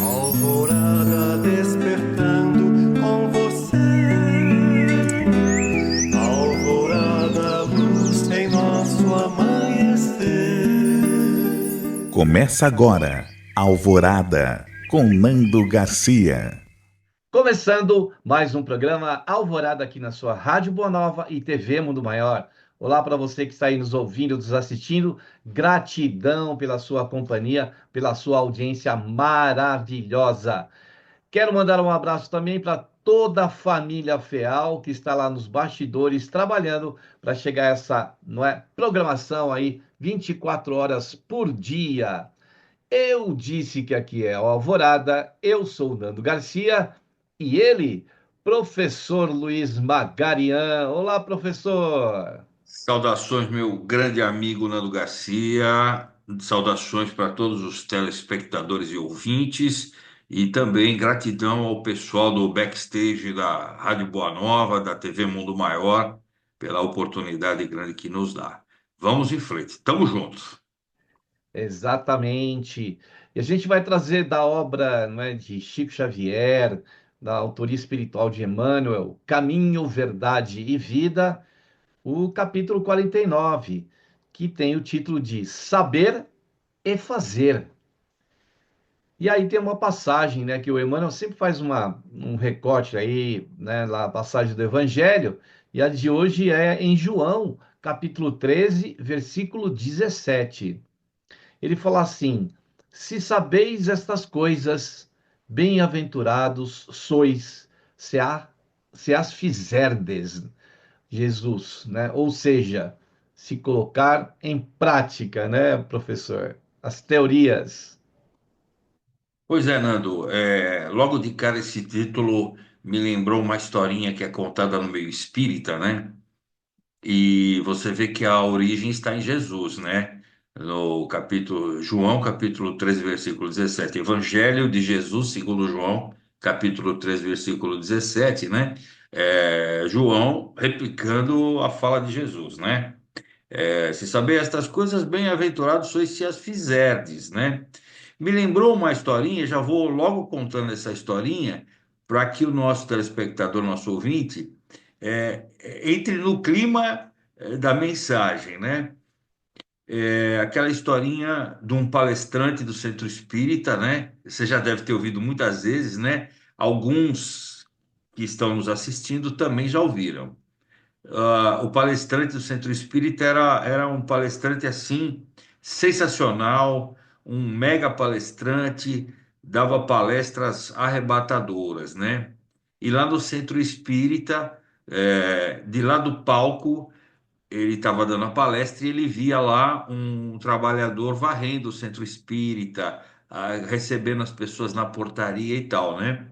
Alvorada despertando com você. Alvorada, luz em nosso amanhecer. Começa agora, Alvorada, com Nando Garcia. Começando mais um programa Alvorada aqui na sua Rádio Boa Nova e TV Mundo Maior. Olá para você que está aí nos ouvindo, nos assistindo. Gratidão pela sua companhia, pela sua audiência maravilhosa. Quero mandar um abraço também para toda a família Feal que está lá nos bastidores trabalhando para chegar a essa, não é, programação aí 24 horas por dia. Eu disse que aqui é o Alvorada, eu sou o Nando Garcia e ele, professor Luiz Magarian. Olá, professor. Saudações, meu grande amigo Nando Garcia. Saudações para todos os telespectadores e ouvintes. E também gratidão ao pessoal do backstage da Rádio Boa Nova, da TV Mundo Maior, pela oportunidade grande que nos dá. Vamos em frente. Tamo juntos. Exatamente. E a gente vai trazer da obra, não é, de Chico Xavier, da autoria espiritual de Emmanuel, Caminho, Verdade e Vida, o capítulo 49, que tem o título de Saber e Fazer. E aí tem uma passagem, né, que o Emmanuel sempre faz um recorte aí, né, lá a passagem do Evangelho, e a de hoje é em João, capítulo 13, versículo 17. Ele fala assim: Se sabeis estas coisas, bem-aventurados sois, se as fizerdes, Jesus, né? Ou seja, se colocar em prática, né, professor? As teorias. Pois é, Nando. Logo de cara esse título me lembrou uma historinha que é contada no meio espírita, né? E você vê que a origem está em Jesus, né? No capítulo João, capítulo 13, versículo 17. Evangelho de Jesus, segundo João, capítulo 13, versículo 17, né? João replicando a fala de Jesus, né? Se saber estas coisas, bem-aventurados sois se as fizerdes, né? Me lembrou uma historinha, já vou logo contando essa historinha, para que o nosso telespectador, nosso ouvinte, entre no clima da mensagem, né? Aquela historinha de um palestrante do Centro Espírita, né? Você já deve ter ouvido muitas vezes, né? Alguns que estão nos assistindo também já ouviram. O palestrante do Centro Espírita era um palestrante assim, sensacional, um mega palestrante, dava palestras arrebatadoras, né? E lá no Centro Espírita, de lá do palco, ele estava dando a palestra e ele via lá um trabalhador varrendo o Centro Espírita, recebendo as pessoas na portaria e tal, né?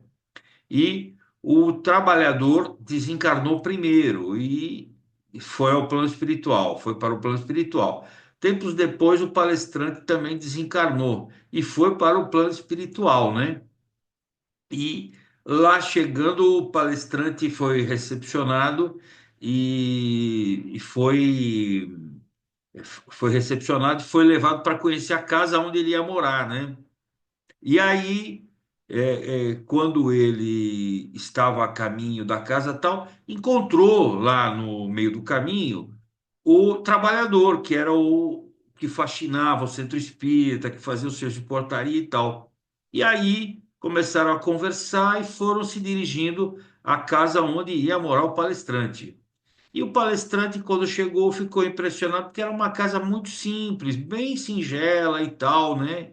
E o trabalhador desencarnou primeiro e foi ao plano espiritual, foi para o plano espiritual. Tempos depois, o palestrante também desencarnou e foi para o plano espiritual, né? E lá chegando, o palestrante foi recepcionado e foi recepcionado e foi levado para conhecer a casa onde ele ia morar, né? E aí, quando ele estava a caminho da casa tal, encontrou lá no meio do caminho o trabalhador, que era o que faxinava o centro espírita, que fazia o serviço de portaria e tal. E aí começaram a conversar e foram se dirigindo à casa onde ia morar o palestrante. E o palestrante, quando chegou, ficou impressionado porque era uma casa muito simples, bem singela e tal, né?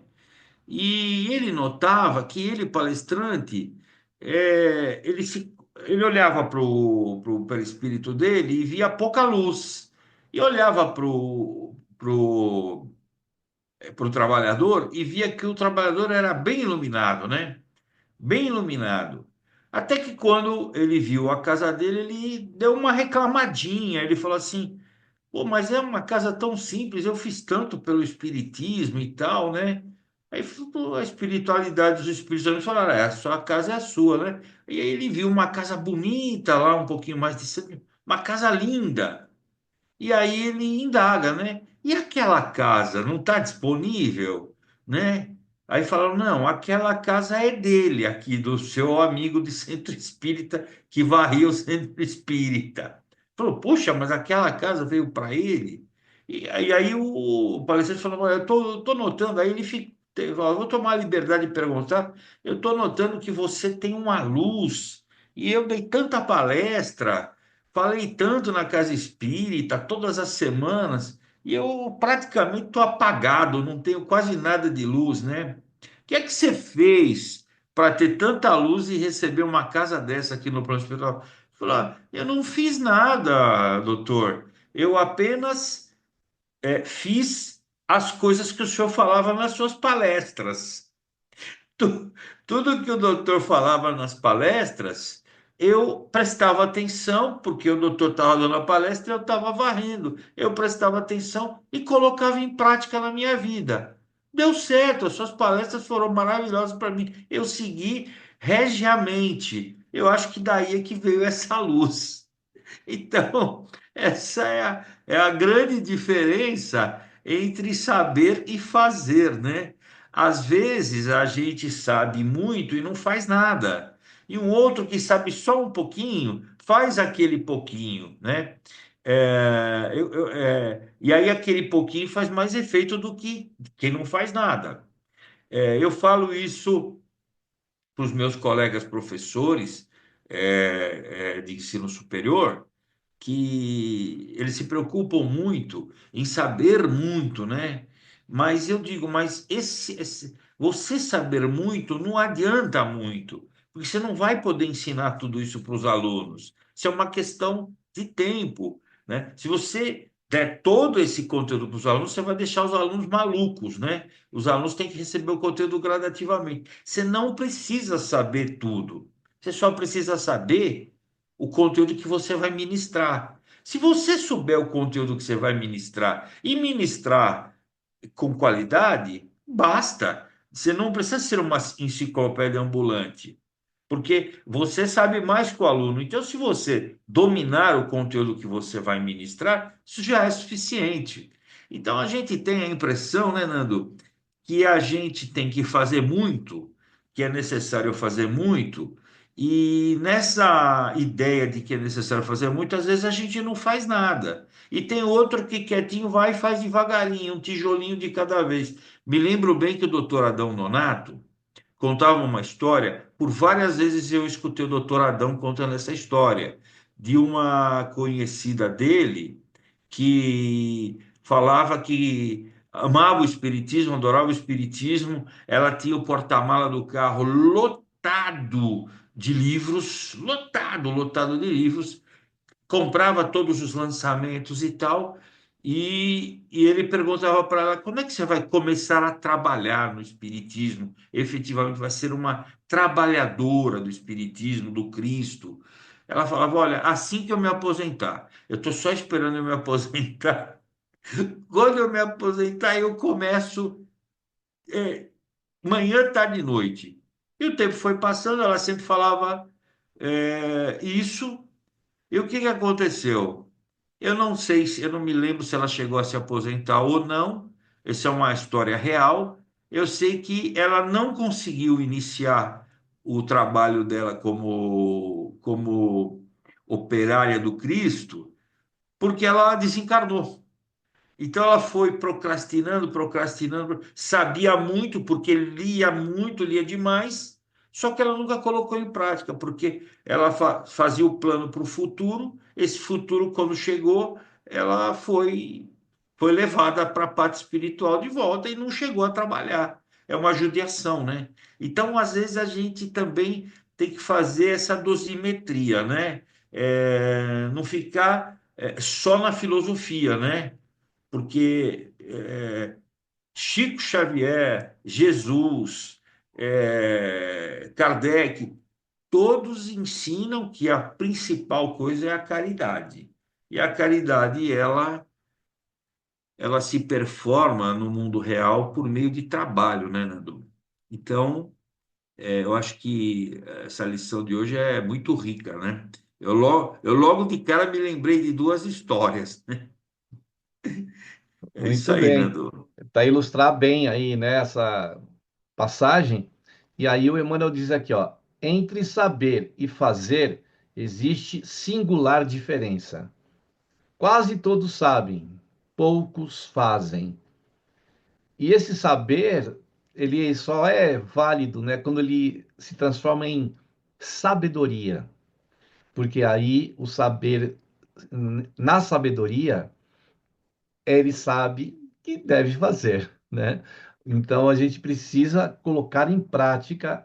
E ele notava que ele, palestrante, ele olhava para o perispírito dele e via pouca luz. E olhava pro trabalhador e via que o trabalhador era bem iluminado, né? Bem iluminado. Até que quando ele viu a casa dele, ele deu uma reclamadinha. Ele falou assim: Pô, mas é uma casa tão simples, eu fiz tanto pelo espiritismo e tal, né? Aí pô, a espiritualidade dos espíritos falaram, a sua casa é a sua, né? E aí ele viu uma casa bonita lá, um pouquinho mais distante, uma casa linda. E aí ele indaga, né? E aquela casa não está disponível, né? Aí falaram, não, aquela casa é dele, aqui, do seu amigo de centro espírita que varria o centro espírita. Falou, poxa, mas aquela casa veio para ele? E aí o palestrante falou, "Olha, eu tô notando, aí ele falou, vou tomar a liberdade de perguntar, eu estou notando que você tem uma luz, e eu dei tanta palestra, falei tanto na casa espírita, todas as semanas, e eu praticamente estou apagado, não tenho quase nada de luz, né? O que é que você fez para ter tanta luz e receber uma casa dessa aqui no plano espiritual? Falou, eu não fiz nada, doutor. Eu apenas fiz as coisas que o senhor falava nas suas palestras. Tu- Tudo que o doutor falava nas palestras, eu prestava atenção, porque o doutor estava dando a palestra e eu estava varrendo. Eu prestava atenção e colocava em prática na minha vida. Deu certo, as suas palestras foram maravilhosas para mim. Eu segui regiamente. Eu acho que daí é que veio essa luz. Então, essa é a grande diferença entre saber e fazer, né? Às vezes a gente sabe muito e não faz nada. E um outro que sabe só um pouquinho, faz aquele pouquinho, né? E aí aquele pouquinho faz mais efeito do que quem não faz nada. Eu falo isso para os meus colegas professores de ensino superior, que eles se preocupam muito em saber muito, né? Mas eu digo, mas você saber muito não adianta muito, porque você não vai poder ensinar tudo isso para os alunos. Isso é uma questão de tempo, né? Se você der todo esse conteúdo para os alunos, você vai deixar os alunos malucos, né? Os alunos têm que receber o conteúdo gradativamente. Você não precisa saber tudo. Você só precisa saber o conteúdo que você vai ministrar. Se você souber o conteúdo que você vai ministrar e ministrar com qualidade, basta. Você não precisa ser uma enciclopédia ambulante, porque você sabe mais que o aluno. Então, se você dominar o conteúdo que você vai ministrar, isso já é suficiente. Então, a gente tem a impressão, né, Nando, que a gente tem que fazer muito, que é necessário fazer muito, e nessa ideia de que é necessário fazer muito, às vezes a gente não faz nada. E tem outro que quietinho vai e faz devagarinho, um tijolinho de cada vez. Me lembro bem que o doutor Adão Nonato contava uma história, por várias vezes eu escutei o doutor Adão contando essa história, de uma conhecida dele que falava que amava o espiritismo, adorava o espiritismo, ela tinha o porta-mala do carro lotado de livros, lotado, lotado de livros, comprava todos os lançamentos e tal, e ele perguntava para ela, como é que você vai começar a trabalhar no espiritismo? Efetivamente vai ser uma trabalhadora do espiritismo, do Cristo. Ela falava, olha, assim que eu me aposentar, eu estou só esperando eu me aposentar. Quando eu me aposentar, eu começo manhã, tarde e noite. E o tempo foi passando, ela sempre falava isso. E o que que aconteceu? Eu não sei, eu não me lembro se ela chegou a se aposentar ou não. Essa é uma história real. Eu sei que ela não conseguiu iniciar o trabalho dela como operária do Cristo, porque ela desencarnou. Então ela foi procrastinando, procrastinando, sabia muito, porque lia muito, lia demais, só que ela nunca colocou em prática, porque ela fazia o plano para o futuro, esse futuro, quando chegou, ela foi levada para a parte espiritual de volta e não chegou a trabalhar. É uma judiação, né? Então, às vezes, a gente também tem que fazer essa dosimetria, né? Não ficar só na filosofia, né? Porque Chico Xavier, Jesus, Kardec, todos ensinam que a principal coisa é a caridade. E a caridade, ela se performa no mundo real por meio de trabalho, né, Nando? Então, eu acho que essa lição de hoje é muito rica, né? Eu logo de cara me lembrei de duas histórias. É isso Muito aí, bem. Nando. Para ilustrar bem aí, né, passagem, e aí o Emmanuel diz aqui, ó, entre saber e fazer existe singular diferença. Quase todos sabem, poucos fazem. E esse saber, ele só é válido, né, quando ele se transforma em sabedoria, porque aí o saber, na sabedoria, ele sabe que deve fazer, né? Então a gente precisa colocar em prática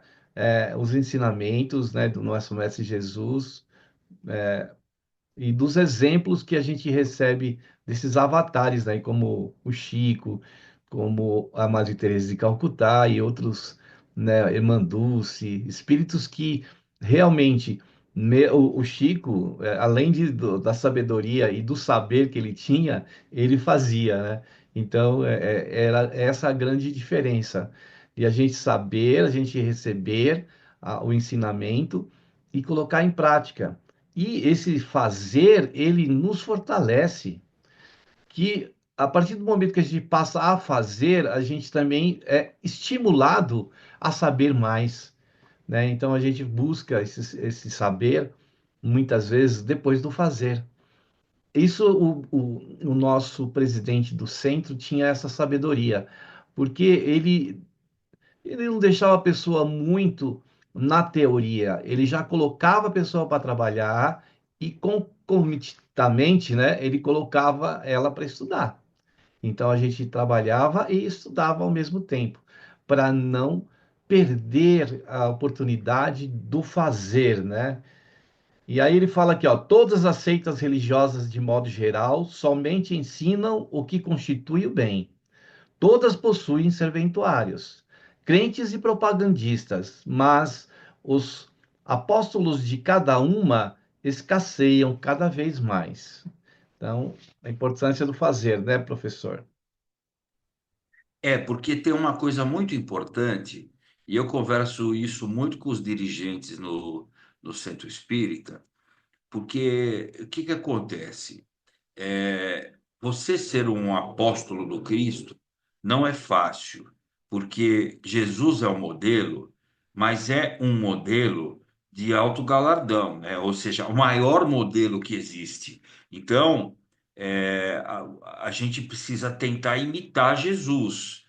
os ensinamentos, né, do nosso Mestre Jesus, e dos exemplos que a gente recebe desses avatares, né, como o Chico, como a Madre Teresa de Calcutá e outros, né, Irmã Dulce, espíritos que realmente o Chico, além da sabedoria e do saber que ele tinha, ele fazia, né? Então, era essa a grande diferença. E a gente saber, a gente receber o ensinamento e colocar em prática. E esse fazer, ele nos fortalece, que a partir do momento que a gente passa a fazer, a gente também é estimulado a saber mais, né? Então a gente busca esse saber muitas vezes depois do fazer. Isso o nosso presidente do centro tinha essa sabedoria, porque ele não deixava a pessoa muito na teoria, ele já colocava a pessoa para trabalhar e concomitantemente, né, ele colocava ela para estudar. Então a gente trabalhava e estudava ao mesmo tempo, para não perder a oportunidade do fazer, né? E aí ele fala aqui, ó, todas as seitas religiosas, de modo geral, somente ensinam o que constitui o bem. Todas possuem serventuários, crentes e propagandistas, mas os apóstolos de cada uma escasseiam cada vez mais. Então, a importância do fazer, né, professor? É, porque tem uma coisa muito importante, e eu converso isso muito com os dirigentes no Centro Espírita, porque o que que acontece? Você ser um apóstolo do Cristo não é fácil, porque Jesus é o modelo, mas é um modelo de alto galardão, né? Ou seja, o maior modelo que existe. Então, a gente precisa tentar imitar Jesus.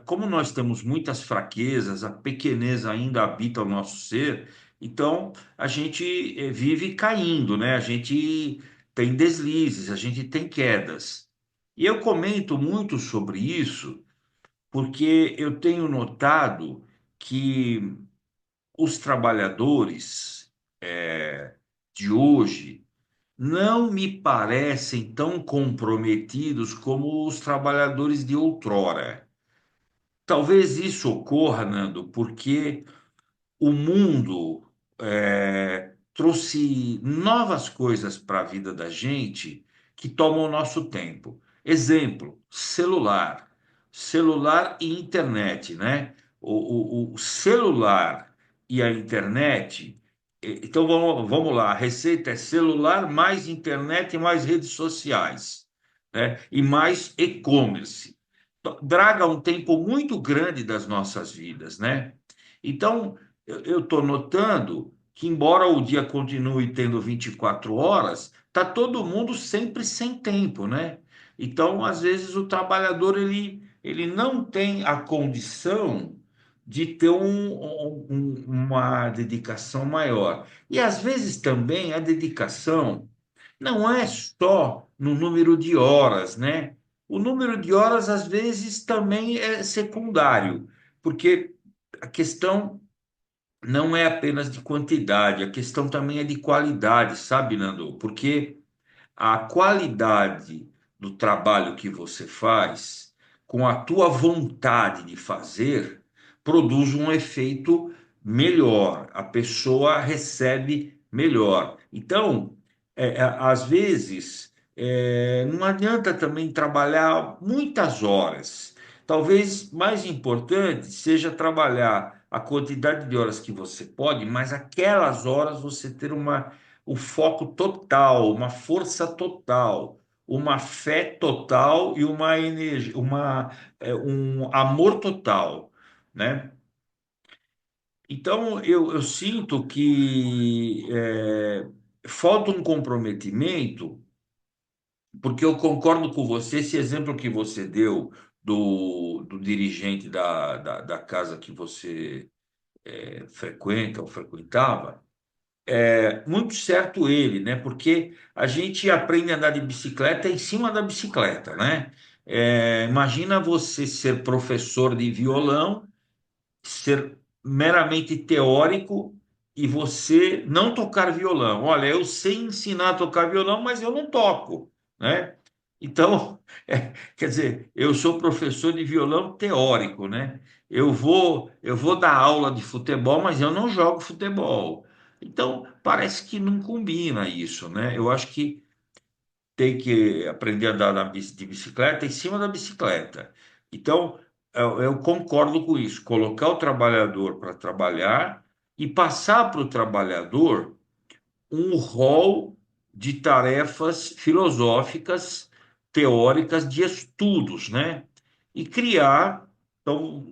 Como nós temos muitas fraquezas, a pequenez ainda habita o nosso ser, então a gente vive caindo, né? A gente tem deslizes, a gente tem quedas. E eu comento muito sobre isso porque eu tenho notado que os trabalhadores de hoje não me parecem tão comprometidos como os trabalhadores de outrora. Talvez isso ocorra, Nando, porque o mundo trouxe novas coisas para a vida da gente que tomam o nosso tempo. Exemplo, celular. Celular e internet, né? O celular e a internet. Então vamos lá, a receita é celular mais internet e mais redes sociais, né? E mais e-commerce. Draga um tempo muito grande das nossas vidas, né? Então, eu estou notando que, embora o dia continue tendo 24 horas, está todo mundo sempre sem tempo, né? Então, às vezes, o trabalhador ele não tem a condição de ter uma dedicação maior. E, às vezes, também a dedicação não é só no número de horas, né? O número de horas, às vezes, também é secundário, porque a questão não é apenas de quantidade, a questão também é de qualidade, sabe, Nando? Porque a qualidade do trabalho que você faz, com a tua vontade de fazer, produz um efeito melhor, a pessoa recebe melhor. Então, às vezes, não adianta também trabalhar muitas horas. Talvez mais importante seja trabalhar a quantidade de horas que você pode, mas aquelas horas você ter o foco total, uma força total, uma fé total e uma energia, um amor total. né? Então, eu sinto que falta um comprometimento, porque eu concordo com você, esse exemplo que você deu do dirigente da casa que você frequenta ou frequentava, muito certo ele, né? Porque a gente aprende a andar de bicicleta em cima da bicicleta, né? Imagina você ser professor de violão, ser meramente teórico e você não tocar violão. Olha, eu sei ensinar a tocar violão, mas eu não toco, né? Então, quer dizer, eu sou professor de violão teórico, né? Eu vou dar aula de futebol, mas eu não jogo futebol. Então, parece que não combina isso, né? Eu acho que tem que aprender a andar de bicicleta em cima da bicicleta. Então, eu concordo com isso. Colocar o trabalhador para trabalhar e passar para o trabalhador um rol de tarefas filosóficas, teóricas, de estudos, né? E criar. Então,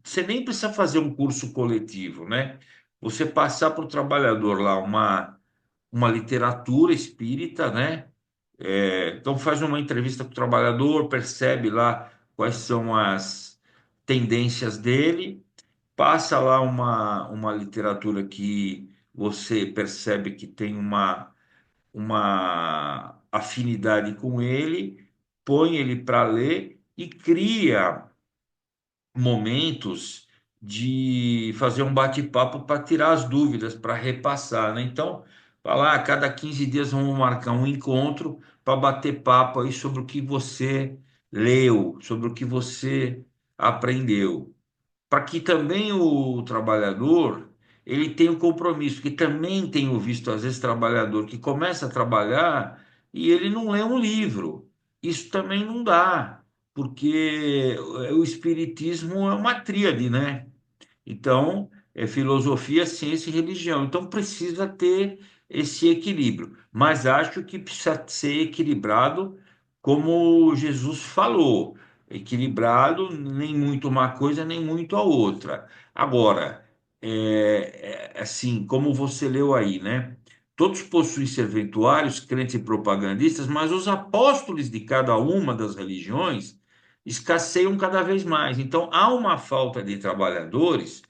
você nem precisa fazer um curso coletivo, né? Você passar para o trabalhador lá uma literatura espírita, né? Então faz uma entrevista com o trabalhador, percebe lá quais são as tendências dele, passa lá uma literatura que você percebe que tem uma afinidade com ele, põe ele para ler e cria momentos de fazer um bate-papo para tirar as dúvidas, para repassar, né? Então, falar, a cada 15 dias vamos marcar um encontro para bater papo aí sobre o que você leu, sobre o que você aprendeu, para que também o trabalhador ele tenha um compromisso, que também tenho visto às vezes trabalhador que começa a trabalhar e ele não lê um livro. Isso também não dá, porque o espiritismo é uma tríade, né? Então, é filosofia, ciência e religião. Então, precisa ter esse equilíbrio. Mas acho que precisa ser equilibrado, como Jesus falou: equilibrado, nem muito uma coisa, nem muito a outra. Agora, assim, como você leu aí, né? Todos possuem serventuários, crentes e propagandistas, mas os apóstolos de cada uma das religiões escasseiam cada vez mais. Então, há uma falta de trabalhadores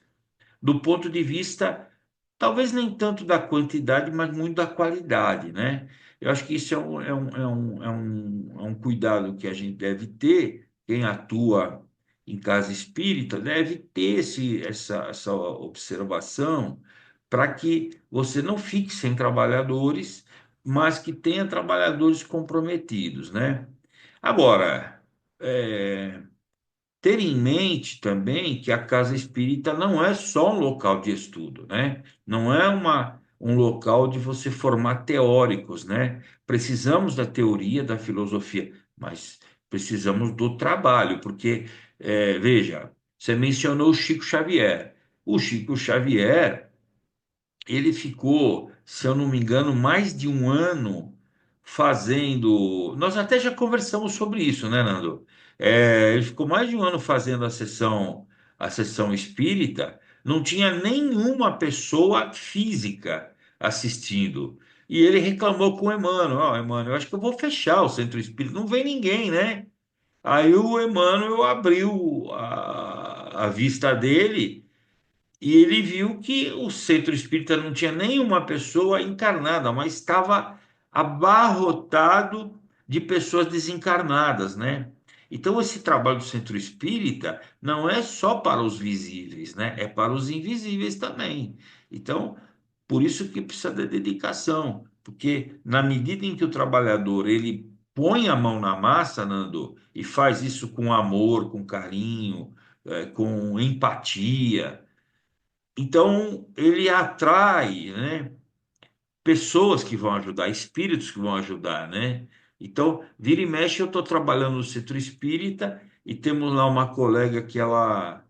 do ponto de vista, talvez nem tanto da quantidade, mas muito da qualidade, né? Eu acho que isso é um cuidado que a gente deve ter, quem atua em casa espírita deve ter essa observação para que você não fique sem trabalhadores, mas que tenha trabalhadores comprometidos, né? Agora, é, ter em mente também que a casa espírita não é só um local de estudo, né? Não é um local de você formar teóricos, né? Precisamos da teoria, da filosofia, mas precisamos do trabalho, porque, veja, você mencionou o Chico Xavier. O Chico Xavier ele ficou, se eu não me engano, mais de um ano fazendo. Nós até já conversamos sobre isso, né, Nando? Ele ficou mais de um ano fazendo a sessão espírita, não tinha nenhuma pessoa física assistindo. E ele reclamou com o Emmanuel: Ó, Emmanuel, eu acho que eu vou fechar o centro espírita, não vem ninguém, né? Aí o Emmanuel abriu a vista dele e ele viu que o centro espírita não tinha nenhuma pessoa encarnada, mas estava abarrotado de pessoas desencarnadas, né? Então, esse trabalho do centro espírita não é só para os visíveis, né? É para os invisíveis também. Então, por isso que precisa de dedicação, porque na medida em que o trabalhador ele põe a mão na massa, Nando, e faz isso com amor, com carinho, com empatia, então, ele atrai, né, pessoas que vão ajudar, espíritos que vão ajudar, né? Então, vira e mexe, eu estou trabalhando no centro espírita e temos lá uma colega que ela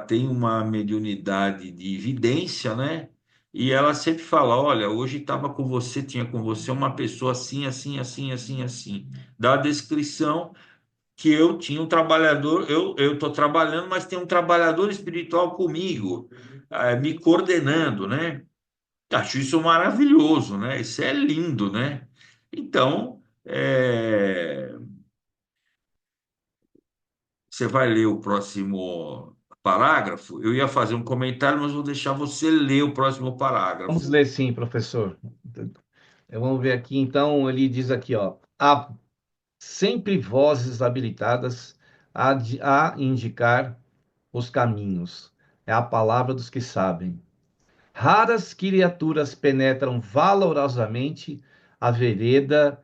tem uma mediunidade de evidência, né? E ela sempre fala: Olha, hoje estava com você, tinha com você uma pessoa assim, assim, assim, assim, assim. Dá a descrição. que eu tinha um trabalhador, eu estou trabalhando, mas tem um trabalhador espiritual comigo, me coordenando, né? Acho isso maravilhoso, né? Isso é lindo, né? Então, você vai ler o próximo parágrafo. Eu ia fazer um comentário, mas vou deixar você ler o próximo Vamos parágrafo. ler sim, professor. Vamos ver aqui, então, ele diz aqui, ó, há sempre vozes habilitadas a indicar os caminhos. É a palavra dos que sabem. Raras criaturas penetram valorosamente a vereda,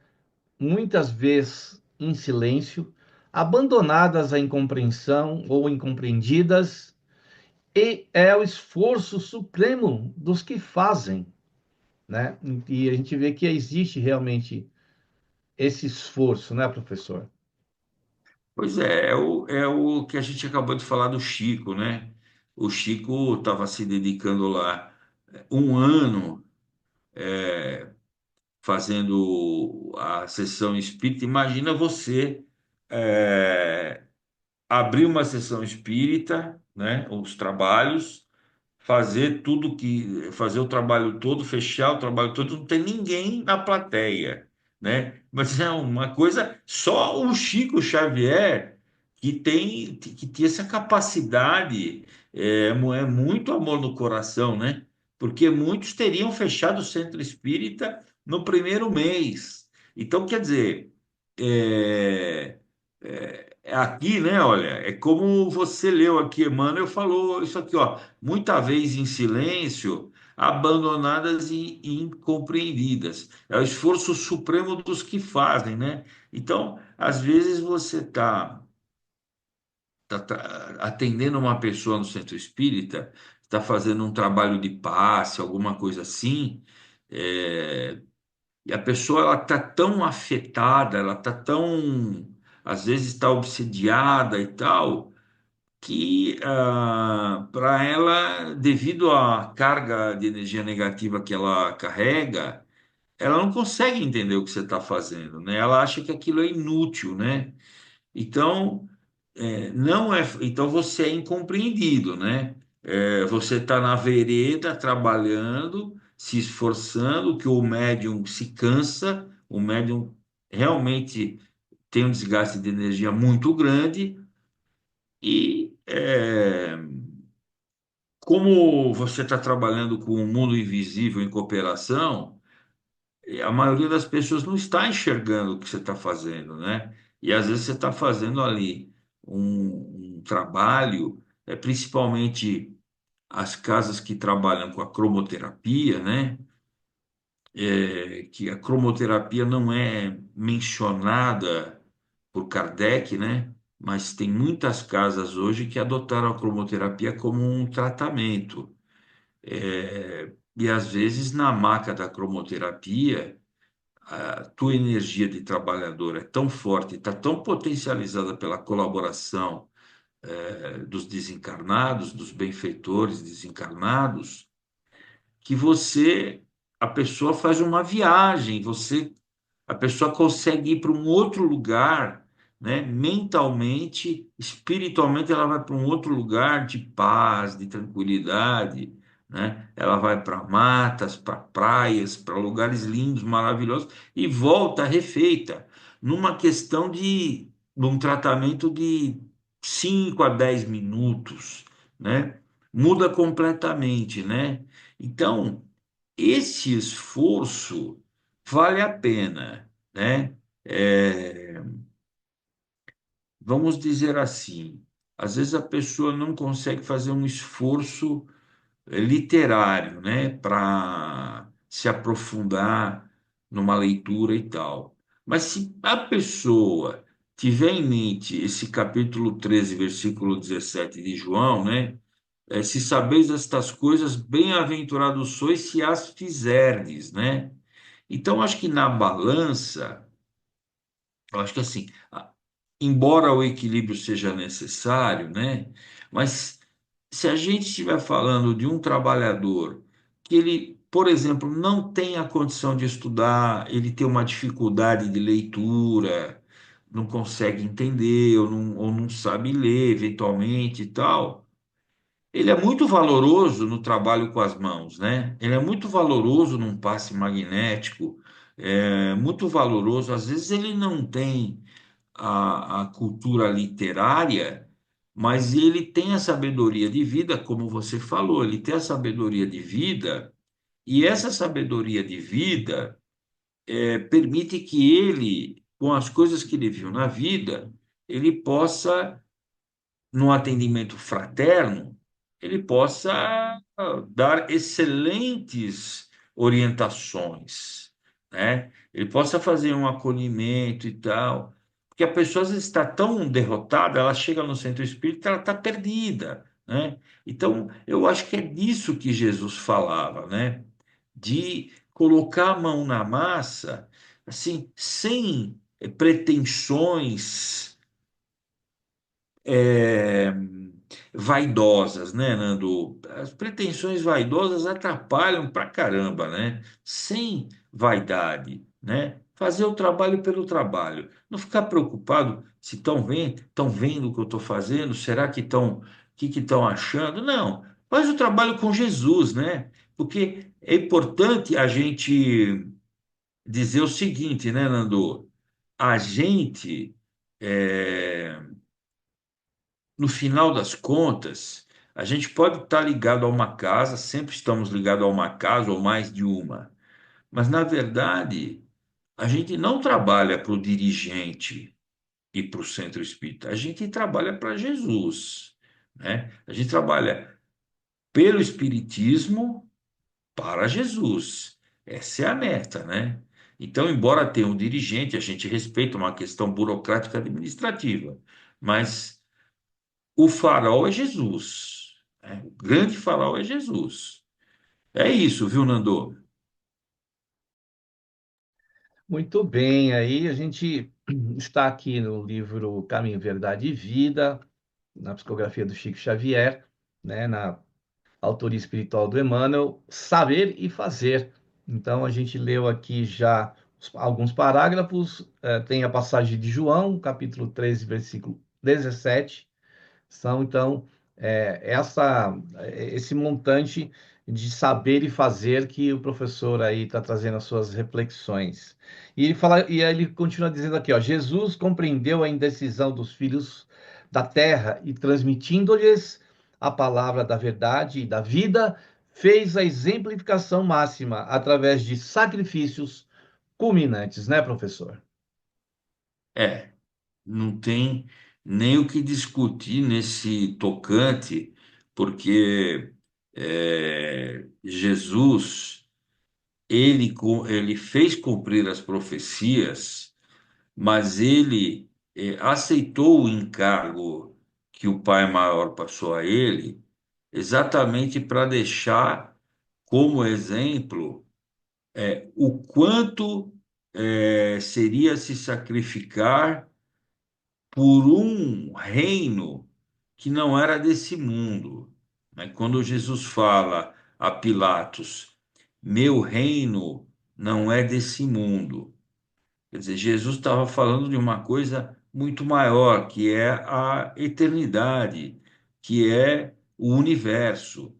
muitas vezes em silêncio, abandonadas à incompreensão ou incompreendidas, e é o esforço supremo dos que fazem, né? E a gente vê que existe realmente esse esforço, né, professor? Pois é, é o que a gente acabou de falar do Chico, né? O Chico estava se dedicando lá um ano fazendo a sessão espírita. Imagina você é, abrir uma sessão espírita, né? Os trabalhos, fazer o trabalho todo, fechar o trabalho todo, não tem ninguém na plateia, né? Mas é uma coisa, só o Chico Xavier que tem essa capacidade, é muito amor no coração, né? Porque muitos teriam fechado o centro espírita no primeiro mês. Então, quer dizer, é, é aqui, né? Olha, é como você leu aqui, Emmanuel falou isso aqui, ó, muita vez em silêncio, abandonadas e incompreendidas. É o esforço supremo dos que fazem, né? Então, às vezes você tá atendendo uma pessoa no centro espírita, está fazendo um trabalho de passe, alguma coisa assim, e a pessoa ela está tão afetada, ela está tão, às vezes está obsediada e tal, que para ela, devido à carga de energia negativa que ela carrega, ela não consegue entender o que você está fazendo, né? Ela acha que aquilo é inútil, né? Então, não é, então você é incompreendido, né? Você está na vereda trabalhando, se esforçando, que o médium se cansa, o médium realmente tem um desgaste de energia muito grande e como você está trabalhando com o mundo invisível em cooperação, a maioria das pessoas não está enxergando o que você está fazendo, né? E às vezes você está fazendo ali um trabalho, principalmente as casas que trabalham com a cromoterapia, né? Que a cromoterapia não é mencionada por Kardec, né? Mas tem muitas casas hoje que adotaram a cromoterapia como um tratamento. E às vezes na maca da cromoterapia, a tua energia de trabalhador é tão forte, está tão potencializada pela colaboração dos desencarnados, dos benfeitores desencarnados, que a pessoa faz uma viagem, a pessoa consegue ir para um outro lugar, né? Mentalmente, espiritualmente, ela vai para um outro lugar de paz, de tranquilidade, né? Ela vai para matas, para praias, para lugares lindos, maravilhosos e volta refeita, numa questão de um tratamento de 5 a 10 minutos, né? Muda completamente, né? Então, esse esforço vale a pena, né? É, vamos dizer assim, às vezes a pessoa não consegue fazer um esforço literário, né, para se aprofundar numa leitura e tal. Mas se a pessoa tiver em mente esse capítulo 13, versículo 17 de João, né? Se sabeis estas coisas, bem-aventurados sois se as fizerdes, né? Então, acho que na balança, eu acho que assim, embora o equilíbrio seja necessário, né? Mas se a gente estiver falando de um trabalhador que ele, por exemplo, não tem a condição de estudar, ele tem uma dificuldade de leitura, não consegue entender ou não sabe ler eventualmente e tal. Ele é muito valoroso no trabalho com as mãos, né? Ele é muito valoroso num passe magnético, é muito valoroso. Às vezes ele não tem a cultura literária, mas ele tem a sabedoria de vida, como você falou, ele tem a sabedoria de vida, e essa sabedoria de vida permite que ele, com as coisas que ele viu na vida, ele possa no atendimento fraterno, ele possa dar excelentes orientações, né? Ele possa fazer um acolhimento e tal, porque a pessoa às vezes está tão derrotada, ela chega no centro espírita, ela está perdida, né? Então, eu acho que é disso que Jesus falava, né? De colocar a mão na massa, assim, sem pretensões é, vaidosas, né, Nando? As pretensões vaidosas atrapalham pra caramba, né? Sem vaidade, né? Fazer o trabalho pelo trabalho. Não ficar preocupado se estão vendo o que eu estou fazendo, será que estão achando? Não. Faz o trabalho com Jesus, né? Porque é importante a gente dizer o seguinte, né, Nando? A gente é, no final das contas, a gente pode estar ligado a uma casa, sempre estamos ligados a uma casa ou mais de uma, mas na verdade, a gente não trabalha para o dirigente e para o centro espírita, a gente trabalha para Jesus, né? A gente trabalha pelo Espiritismo para Jesus. Essa é a meta, né? Então, embora tenha um dirigente, a gente respeita uma questão burocrática administrativa, mas o farol é Jesus, né? O grande farol é Jesus. É isso, viu, Nando? Muito bem, aí a gente está aqui no livro Caminho, Verdade e Vida, na psicografia do Chico Xavier, né, na autoria espiritual do Emmanuel, Saber e Fazer. Então, a gente leu aqui já alguns parágrafos, tem a passagem de João, capítulo 13, versículo 17, são, então, esse montante de saber e fazer que o professor aí está trazendo as suas reflexões. E ele fala, e aí ele continua dizendo aqui, ó, Jesus compreendeu a indecisão dos filhos da terra e transmitindo-lhes a palavra da verdade e da vida, fez a exemplificação máxima através de sacrifícios culminantes, né, professor? É, não tem nem o que discutir nesse tocante, porque Jesus, ele fez cumprir as profecias, mas ele aceitou o encargo que o Pai Maior passou a ele, exatamente para deixar como exemplo o quanto seria se sacrificar por um reino que não era desse mundo, né? Quando Jesus fala a Pilatos, meu reino não é desse mundo. Quer dizer, Jesus estava falando de uma coisa muito maior, que é a eternidade, que é o universo.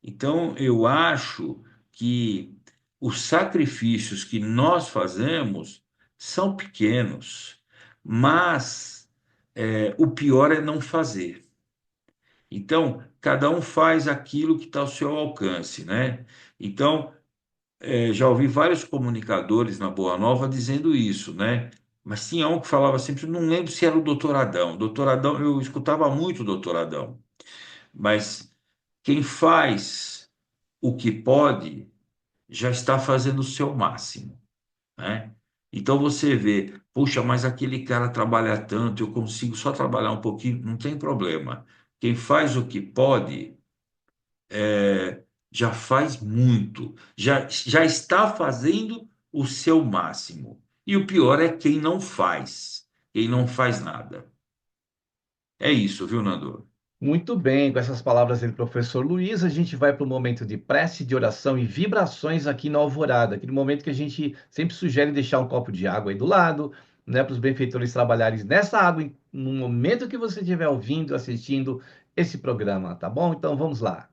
Então, eu acho que os sacrifícios que nós fazemos são pequenos, mas o pior é não fazer. Então, cada um faz aquilo que está ao seu alcance, né? Então, já ouvi vários comunicadores na Boa Nova dizendo isso, né? Mas tinha um que falava sempre, não lembro se era o Doutor Adão. Doutor Adão, eu escutava muito o Doutor Adão, mas quem faz o que pode já está fazendo o seu máximo, né? Então você vê, puxa, mas aquele cara trabalha tanto, eu consigo só trabalhar um pouquinho, não tem problema. Quem faz o que pode já faz muito, já está fazendo o seu máximo. E o pior é quem não faz nada. É isso, viu, Nando? Muito bem, com essas palavras do professor Luiz, a gente vai para o momento de prece, de oração e vibrações aqui na Alvorada, aquele momento que a gente sempre sugere deixar um copo de água aí do lado, né, para os benfeitores trabalharem nessa água no momento que você estiver ouvindo, assistindo esse programa, tá bom? Então vamos lá.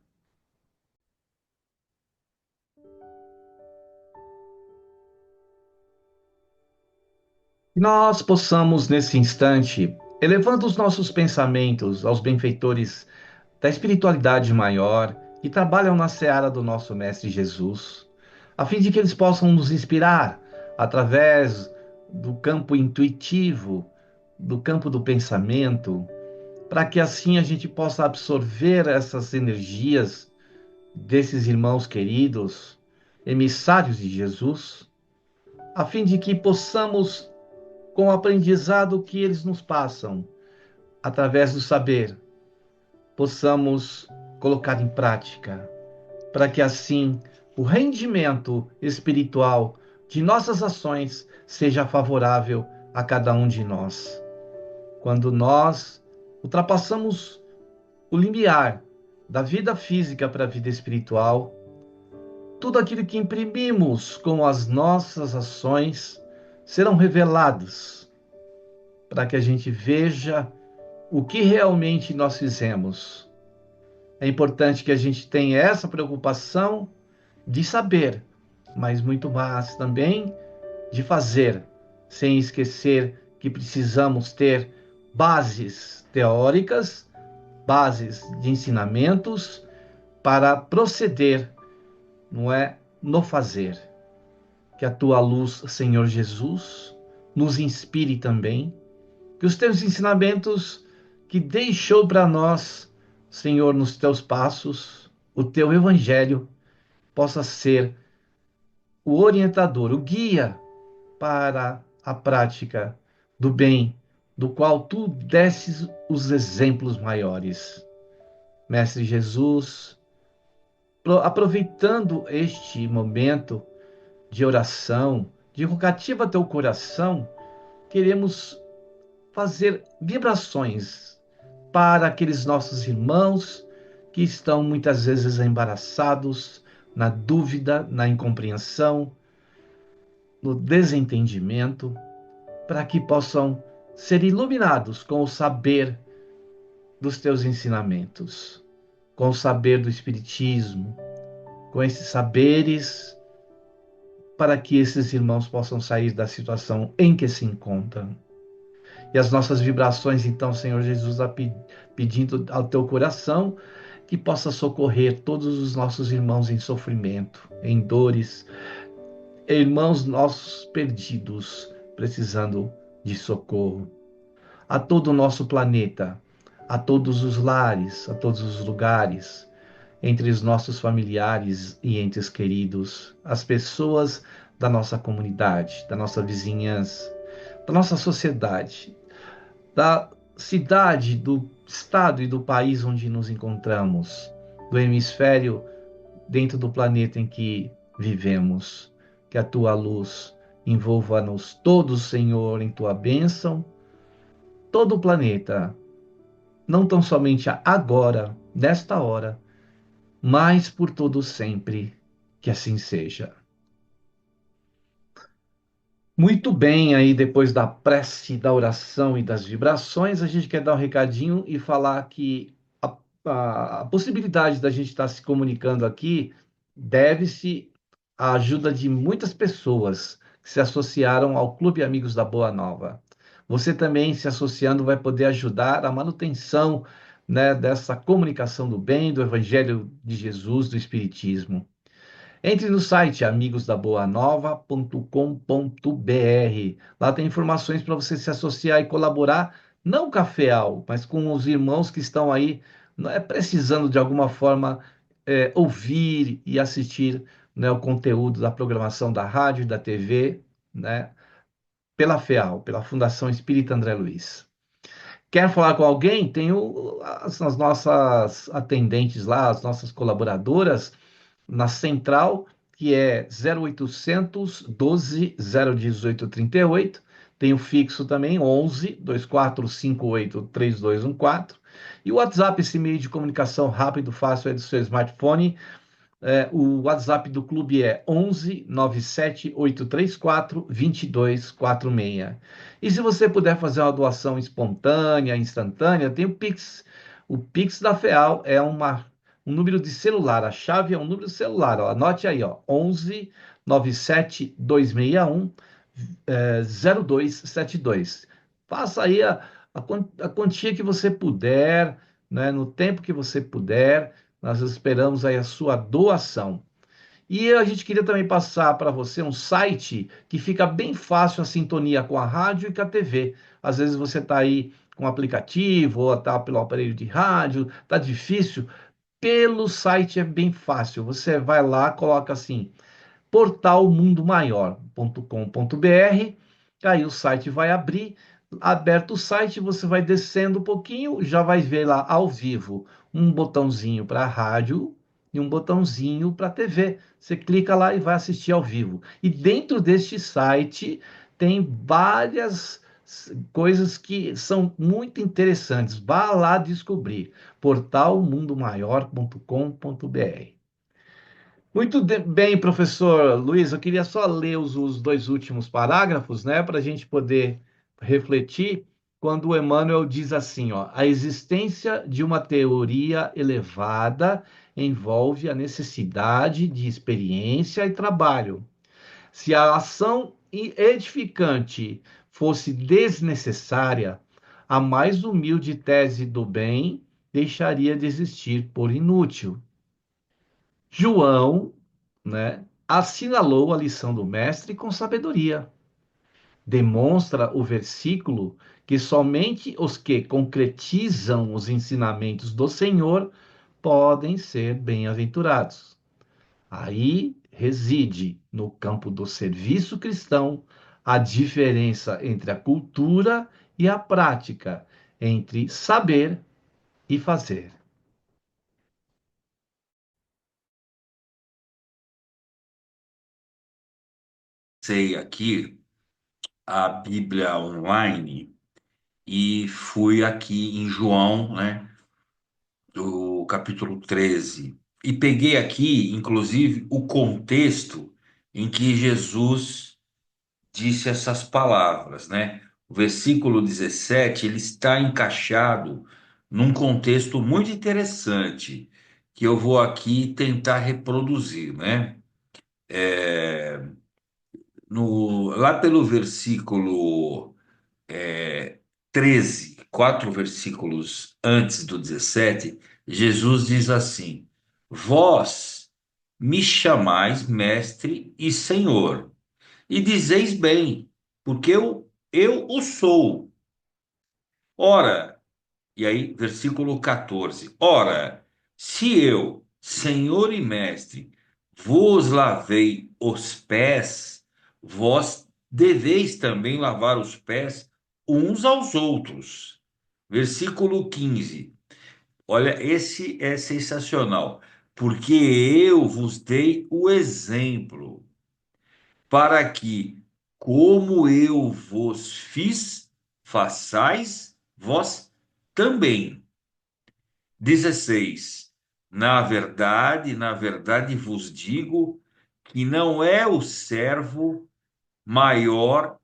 Que nós possamos, nesse instante, elevando os nossos pensamentos aos benfeitores da espiritualidade maior que trabalham na seara do nosso Mestre Jesus, a fim de que eles possam nos inspirar através do campo intuitivo, do campo do pensamento, para que assim a gente possa absorver essas energias desses irmãos queridos, emissários de Jesus, a fim de que possamos, com o aprendizado que eles nos passam, através do saber, possamos colocar em prática, para que assim o rendimento espiritual de nossas ações seja favorável a cada um de nós. Quando nós ultrapassamos o limiar da vida física para a vida espiritual, tudo aquilo que imprimimos com as nossas ações serão revelados para que a gente veja o que realmente nós fizemos. É importante que a gente tenha essa preocupação de saber, mas muito mais também de fazer, sem esquecer que precisamos ter bases teóricas, bases de ensinamentos para proceder, não é, no fazer. Que a tua luz, Senhor Jesus, nos inspire também, que os teus ensinamentos que deixou para nós, Senhor, nos teus passos, o teu evangelho possa ser o orientador, o guia para a prática do bem, do qual tu desses os exemplos maiores. Mestre Jesus, aproveitando este momento de oração, de rogativa a teu coração, queremos fazer vibrações para aqueles nossos irmãos que estão muitas vezes embaraçados, na dúvida, na incompreensão, no desentendimento, para que possam ser iluminados com o saber dos teus ensinamentos, com o saber do Espiritismo, com esses saberes, para que esses irmãos possam sair da situação em que se encontram. E as nossas vibrações, então, Senhor Jesus, pedindo ao teu coração que possa socorrer todos os nossos irmãos em sofrimento, em dores, irmãos nossos perdidos, precisando de socorro. A todo o nosso planeta, a todos os lares, a todos os lugares, entre os nossos familiares e entes queridos, as pessoas da nossa comunidade, da nossa vizinhança, da nossa sociedade, da cidade, do estado e do país onde nos encontramos, do hemisfério dentro do planeta em que vivemos. Que a tua luz envolva-nos todos, Senhor, em tua bênção, todo o planeta, não tão somente agora, nesta hora, mas por todo sempre, que assim seja. Muito bem, aí depois da prece, da oração e das vibrações, a gente quer dar um recadinho e falar que a possibilidade da gente estar se comunicando aqui deve-se à ajuda de muitas pessoas que se associaram ao Clube Amigos da Boa Nova. Você também, se associando, vai poder ajudar a manutenção, né, dessa comunicação do bem, do Evangelho de Jesus, do Espiritismo. Entre no site amigosdaboanova.com.br. Lá tem informações para você se associar e colaborar, não cafeal, mas com os irmãos que estão aí, precisando de alguma forma ouvir e assistir, né, o conteúdo da programação da rádio e da TV, né, pela FEAL, pela Fundação Espírita André Luiz. Quer falar com alguém? Tem as nossas atendentes lá, as nossas colaboradoras, na central, que é 0800 12 018 38. Tem o fixo também, 11 2458 3214. E o WhatsApp, esse meio de comunicação rápido, fácil, é do seu smartphone, O WhatsApp do clube é 11 97834 2246. E se você puder fazer uma doação espontânea, instantânea, tem o Pix. O Pix da FEAL é um número de celular. A chave é um número de celular. Ó. Anote aí, ó, 11 97261 0272. Faça aí a quantia que você puder, né, no tempo que você puder. Nós esperamos aí a sua doação. E a gente queria também passar para você um site que fica bem fácil a sintonia com a rádio e com a TV. Às vezes você está aí com o aplicativo ou está pelo aparelho de rádio, está difícil. Pelo site é bem fácil. Você vai lá, coloca assim, portalmundomaior.com.br. Aí o site vai abrir. Aberto o site, você vai descendo um pouquinho, já vai ver lá ao vivo um botãozinho para rádio e um botãozinho para TV. Você clica lá e vai assistir ao vivo. E dentro deste site tem várias coisas que são muito interessantes. Vá lá descobrir. portalmundomaior.com.br. Muito bem, professor Luiz. Eu queria só ler os dois últimos parágrafos, né, para a gente poder refletir, quando o Emmanuel diz assim, ó, a existência de uma teoria elevada envolve a necessidade de experiência e trabalho. Se a ação edificante fosse desnecessária, a mais humilde tese do bem deixaria de existir por inútil. João, né, assinalou a lição do mestre com sabedoria. Demonstra o versículo que somente os que concretizam os ensinamentos do Senhor podem ser bem-aventurados. Aí reside, no campo do serviço cristão, a diferença entre a cultura e a prática, entre saber e fazer. Sei aqui a Bíblia online e fui aqui em João, né, do capítulo 13. E peguei aqui, inclusive, o contexto em que Jesus disse essas palavras, né? O versículo 17, ele está encaixado num contexto muito interessante, que eu vou aqui tentar reproduzir, né? Lá pelo versículo 13, quatro versículos antes do 17, Jesus diz assim: Vós me chamais mestre e senhor, e dizeis bem, porque eu o sou. Ora, e aí, versículo 14: Ora, se eu, senhor e mestre, vos lavei os pés, vós deveis também lavar os pés uns aos outros. Versículo 15. Olha, esse é sensacional. Porque eu vos dei o exemplo, para que, como eu vos fiz, façais vós também. 16. Na verdade vos digo que não é o servo maior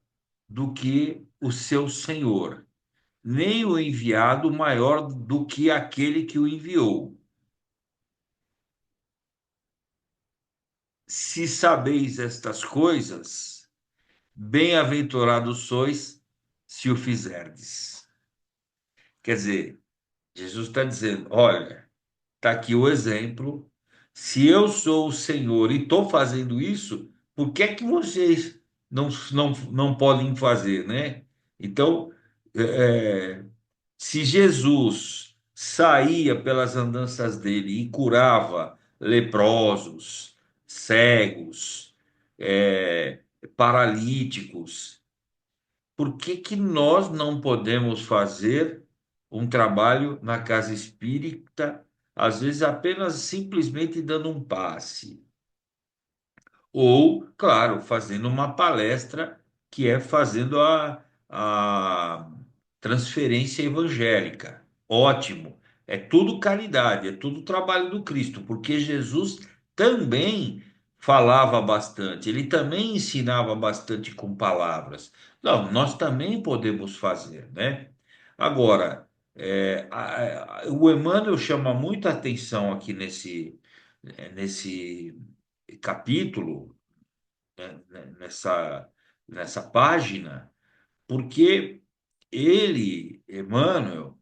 do que o seu senhor, nem o enviado maior do que aquele que o enviou. Se sabeis estas coisas, bem-aventurados sois se o fizerdes. Quer dizer, Jesus está dizendo: olha, está aqui o exemplo. Se eu sou o Senhor e estou fazendo isso, por que é que vocês não podem fazer, né? Então, é, se Jesus saía pelas andanças dele e curava leprosos, cegos, é, paralíticos, por que que nós não podemos fazer um trabalho na casa espírita, às vezes apenas simplesmente dando um passe? Ou, claro, fazendo uma palestra que é fazendo a transferência evangélica. Ótimo. É tudo caridade, é tudo trabalho do Cristo, porque Jesus também falava bastante, ele também ensinava bastante com palavras. Não, nós também podemos fazer, né? Agora, o Emmanuel chama muita atenção aqui nesse capítulo, nessa página, porque ele, Emmanuel,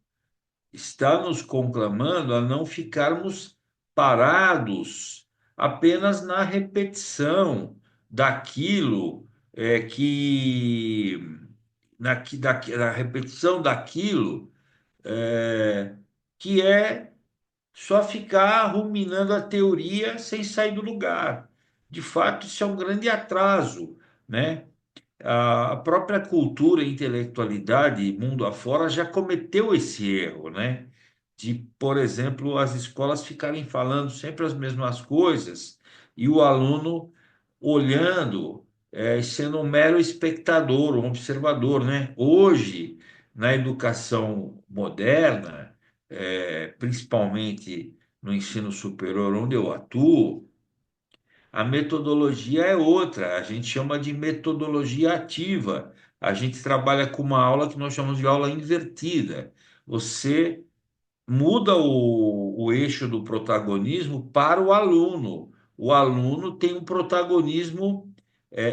está nos conclamando a não ficarmos parados apenas na repetição daquilo que da repetição daquilo é, que é só ficar ruminando a teoria sem sair do lugar. De fato, isso é um grande atraso, né? A própria cultura e intelectualidade, mundo afora, já cometeu esse erro, né? De, por exemplo, as escolas ficarem falando sempre as mesmas coisas e o aluno olhando, sendo um mero espectador, um observador, né? Hoje, na educação moderna, principalmente no ensino superior, onde eu atuo, a metodologia é outra, a gente chama de metodologia ativa. A gente trabalha com uma aula que nós chamamos de aula invertida. Você muda o eixo do protagonismo para o aluno. O aluno tem um protagonismo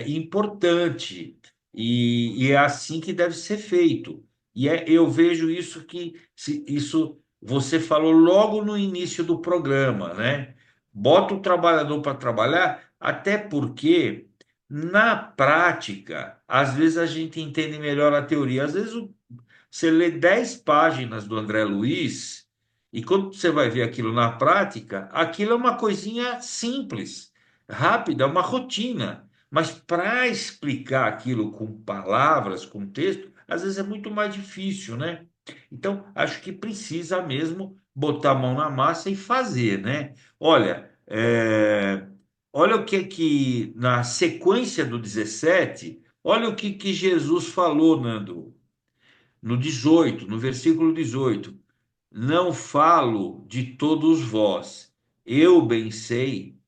importante e é assim que deve ser feito. Eu vejo isso isso você falou logo no início do programa, né? Bota o trabalhador para trabalhar, até porque na prática, às vezes a gente entende melhor a teoria. Às vezes você lê 10 páginas do André Luiz, e quando você vai ver aquilo na prática, aquilo é uma coisinha simples, rápida, uma rotina. Mas para explicar aquilo com palavras, com texto, às vezes é muito mais difícil, né? Então, acho que precisa mesmo botar a mão na massa e fazer, né? Olha, olha o que na sequência do 17, olha o que Jesus falou, Nando, no 18, no versículo 18: não falo de todos vós, eu bem sei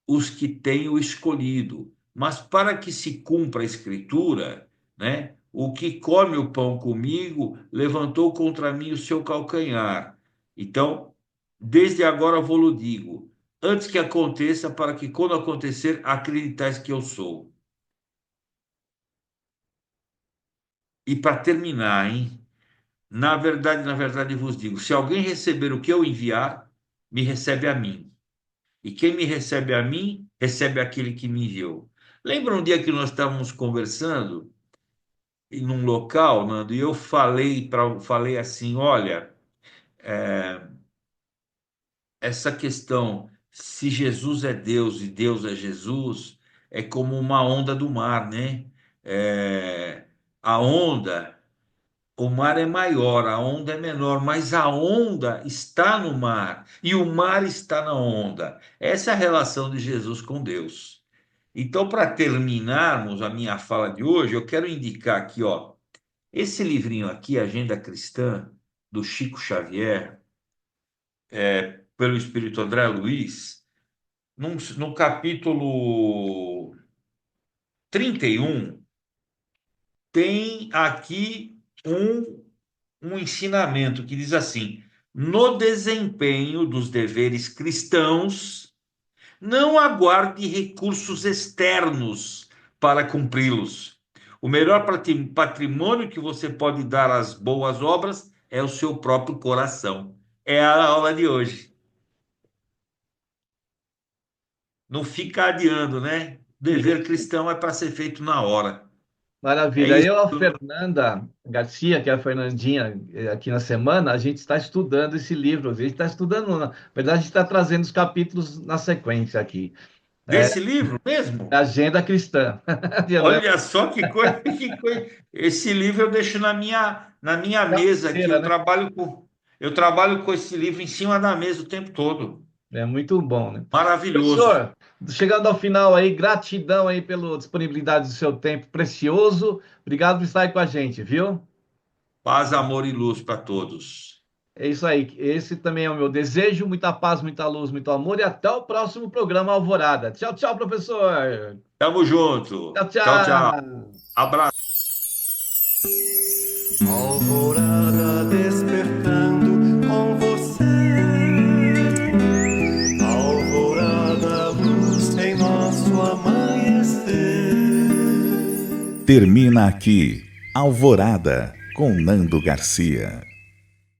os que tenho escolhido, mas para que se cumpra a escritura, né? O que come o pão comigo levantou contra mim o seu calcanhar. Então, desde agora vou-lo digo, antes que aconteça, para que quando acontecer, acreditais que eu sou. E para terminar, hein? Na verdade vos digo: se alguém receber o que eu enviar, me recebe a mim. E quem me recebe a mim, recebe aquele que me enviou. Lembra um dia que nós estávamos conversando em um local, Nando, e eu falei assim: olha, essa questão, se Jesus é Deus e Deus é Jesus, é como uma onda do mar, né? É, a onda. O mar é maior, a onda é menor, mas a onda está no mar e o mar está na onda. Essa é a relação de Jesus com Deus. Então, para terminarmos a minha fala de hoje, eu quero indicar aqui, ó, esse livrinho aqui, Agenda Cristã, do Chico Xavier, pelo Espírito André Luiz, no capítulo 31, tem aqui um ensinamento que diz assim: no desempenho dos deveres cristãos, não aguarde recursos externos para cumpri-los. O melhor patrimônio que você pode dar às boas obras é o seu próprio coração. É a aula de hoje. Não fica adiando, né? Dever cristão é para ser feito na hora. É Maravilha. isso. Eu, a Fernanda Garcia, que é a Fernandinha, aqui na semana, a gente está estudando esse livro. A gente está estudando, na verdade, a gente está trazendo os capítulos na sequência aqui. É Desse livro mesmo? Agenda Cristã. Olha só que coisa, que coisa. Esse livro eu deixo na minha mesa aqui. Cabeceira, né? Eu trabalho com esse livro em cima da mesa o tempo todo. É muito bom, né? Maravilhoso. Professor, chegando ao final aí, gratidão aí pela disponibilidade do seu tempo precioso. Obrigado por estar aí com a gente, viu? Paz, amor e luz para todos. É isso aí. Esse também é o meu desejo. Muita paz, muita luz, muito amor. E até o próximo programa Alvorada. Tchau, tchau, professor. Tamo junto. Tchau, Tchau, tchau. tchau. Abraço. Alvorada despertando com você. Alvorada, luz em nosso amanhecer. Termina aqui Alvorada com Nando Garcia.